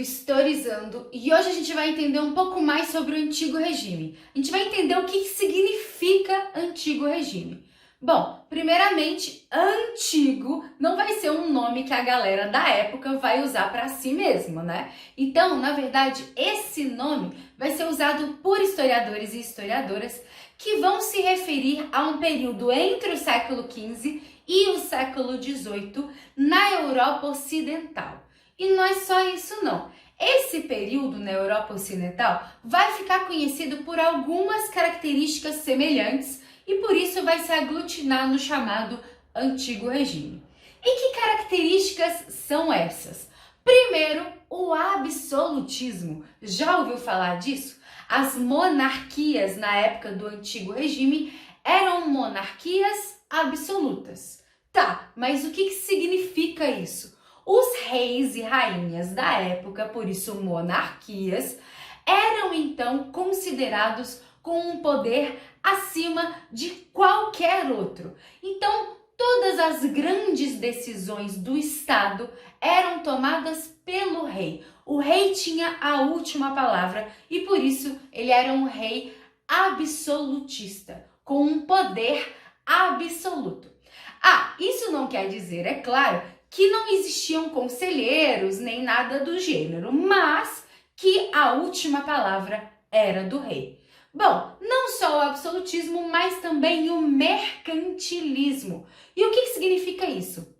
Historizando, e hoje a gente vai entender um pouco mais sobre o Antigo Regime. A gente vai entender o que significa Antigo Regime. Bom, primeiramente, antigo não vai ser um nome que a galera da época vai usar para si mesmo, né? Então, na verdade, esse nome vai ser usado por historiadores e historiadoras que vão se referir a um período entre o século XV e o século XVIII na Europa Ocidental. E não é só isso não. Esse período na Europa Ocidental vai ficar conhecido por algumas características semelhantes e por isso vai se aglutinar no chamado Antigo Regime. E que características são essas? Primeiro, o absolutismo. Já ouviu falar disso? As monarquias na época do Antigo Regime eram monarquias absolutas. Tá, mas o que significa isso? Os reis e rainhas da época, por isso monarquias, eram então considerados com um poder acima de qualquer outro. Então, todas as grandes decisões do Estado eram tomadas pelo rei. O rei tinha a última palavra e por isso ele era um rei absolutista, com um poder absoluto. Ah, isso não quer dizer, é claro, que não existiam conselheiros nem nada do gênero, mas que a última palavra era do rei. Bom, não só o absolutismo, mas também o mercantilismo. E o que significa isso?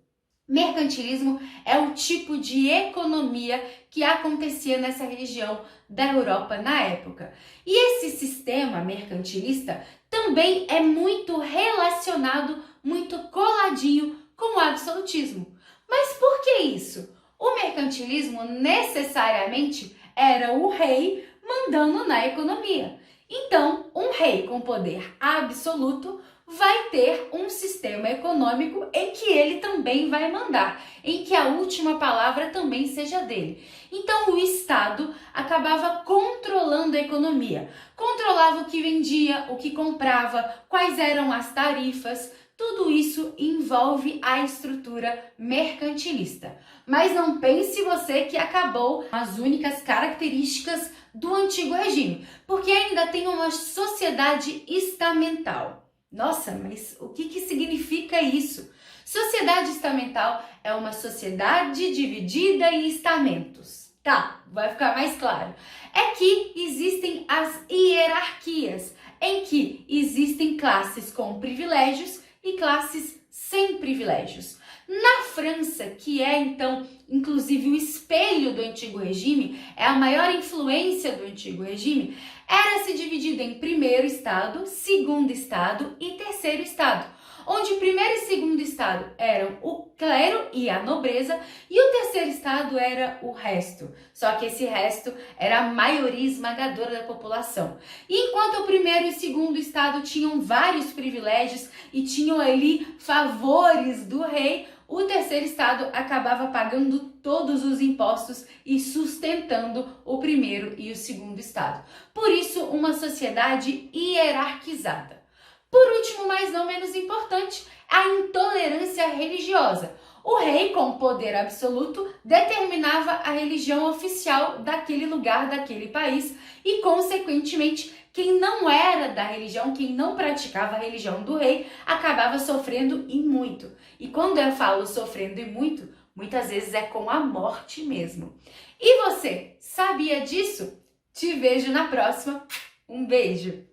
Mercantilismo é o tipo de economia que acontecia nessa região da Europa na época. E esse sistema mercantilista também é muito relacionado, muito coladinho com o absolutismo. Mas por que isso? O mercantilismo necessariamente era o rei mandando na economia. Então, um rei com poder absoluto vai ter um sistema econômico em que ele também vai mandar, em que a última palavra também seja dele. Então, o Estado acabava controlando a economia, controlava o que vendia, o que comprava, quais eram as tarifas. Tudo isso envolve a estrutura mercantilista. Mas não pense você que acabou as únicas características do Antigo Regime, porque ainda tem uma sociedade estamental. Nossa, mas o que significa isso? Sociedade estamental é uma sociedade dividida em estamentos. Tá, vai ficar mais claro. É que existem as hierarquias, em que existem classes com privilégios e classes sem privilégios. Na França, que é então inclusive o espelho do Antigo Regime, é a maior influência do Antigo Regime, era-se dividido em primeiro estado, segundo estado e terceiro estado, onde o primeiro e segundo estado eram o clero e a nobreza e o terceiro estado era o resto. Só que esse resto era a maioria esmagadora da população. E enquanto o primeiro e segundo estado tinham vários privilégios e tinham ali favores do rei, o terceiro estado acabava pagando todos os impostos e sustentando o primeiro e o segundo estado. Por isso, uma sociedade hierarquizada. Por último, mas não menos importante, a intolerância religiosa. O rei, com poder absoluto, determinava a religião oficial daquele lugar, daquele país e, consequentemente, quem não era da religião, quem não praticava a religião do rei, acabava sofrendo e muito. E quando eu falo sofrendo e muito, muitas vezes é com a morte mesmo. E você, sabia disso? Te vejo na próxima. Um beijo!